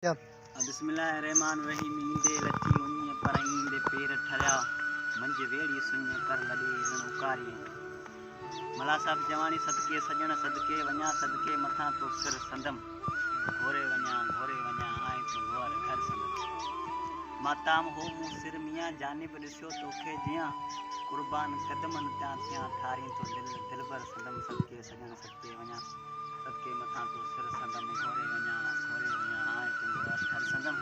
क्या बिस्मिल्लाहिर्रहमानिर्रहीम ईंदे लची उन्नीअ पर ईंदे पेर ठरिया मंझ वेड़ी सुञ कर लॾे रण उकारी मला साहब जवानी सदके सजण सदके वञा सदके मथां तो सिर संदम घोरे वञा आए तो घोर घर संदम माताम हो मूं सिर मियां जानिब ॾिसियो तोखे जियां कुर्बान कदमनि त्यां थियां ठारी तो दिलबर संदम सदके सजण सदके वञा सदके मथां तो सिर संदम घोरे वञा आए तो घोर घर संदम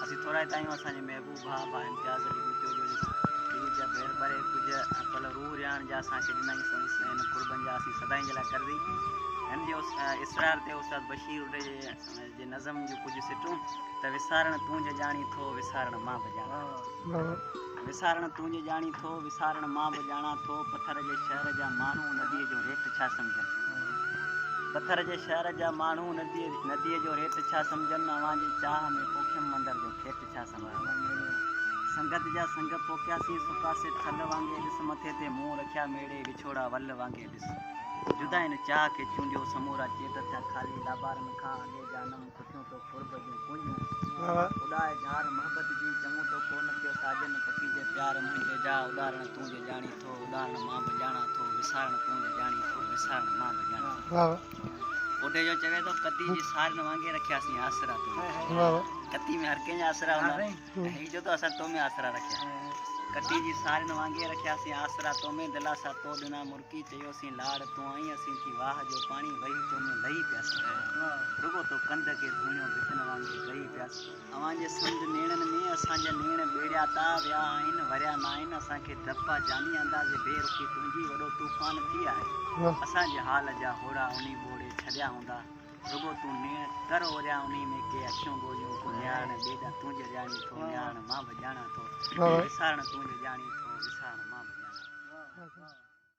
असीं थोरा ताईं असांजे महबूब भा इम्तियाज़ अली ॿूटियो जो पीर जा भेण भरे कुझु पल रूह रियाण जा असांखे ॾिनई इन कुर्बन जा असीं सदाईं जे लाइ करदी हिन जो इसरार ते उस्ताद बशीर उॾे जे नज़म जो कुझु सिटूं त विसारण तूं जे ॼाणी थो विसारण मां बि ॼाणा विसारण तूं जे ॼाणी थो विसारण मां बि ॼाणा थो पथर जे शहर जा माण्हू नदीअ जो रेत छा सम्झनि पथर जे शहर जा माण्हू नदीअ जो रेत छा सम्झनि अवां जी चाह में पोखियमि मंदर जो खेत छा सम्झनि संगत जा संग पोखियासीं सुकासे थल वांगे ॾिस मथे ते मुंहुं रखिया मेड़े विछोड़ा वल वांगे ॾिस जुदा इन चाह खे चूंडियो समूरा चेत थिया ख़ाली लाबारनि खां अॻे जानम खुटियूं तो कुर्ब जूं कुंजियूं उॾाए झार मोहबत जी चङो तो कोन कयो साजन पखी जे प्यार मुंहिंजे जा उॾारण तूं जे ॼाणी थो उॾारण मां बि ॼाणा थो विसारण तूं जे ॼाणी थो विसारण मां बि ॼाणा ओॾे जो चवे थो कती जी सारन वांगे रखियासीं आसरा तो कती में हर कंहिंजा आसरा हूंदा हीअ जो तो असां तो में आसरा रखिया कती जी सारन वांगे रखियासीं आसरा तो में दिलासा तो ॾिना मुर्की चयोसीं लाड़ तूं आई असीं थी वाह जो पाणी वही तो में लही पियासीं रुगो तो कंध खे धूणियो भितन वांगे लही पियासीं अवां जे समुंड नेणनि में असांजा नेण ॿेड़िया ता विया आहिनि वरिया न आहिनि असांखे धपा जानी अंदाज़े बेरुखी तुंहिंजी वॾो तूफ़ान थी आहे असांजे हाल जा होड़ा उनी बोड़े छॾिया हूंदा रुगो तूं नेण कर ओरिया उनी में के अखियूं ॻोल्हियूं को निहारण ॿेॾा तूं जे ॼाणी थो निहारण मां बि ॼाणा थो विसारण तूं जे ॼाणी थो विसारण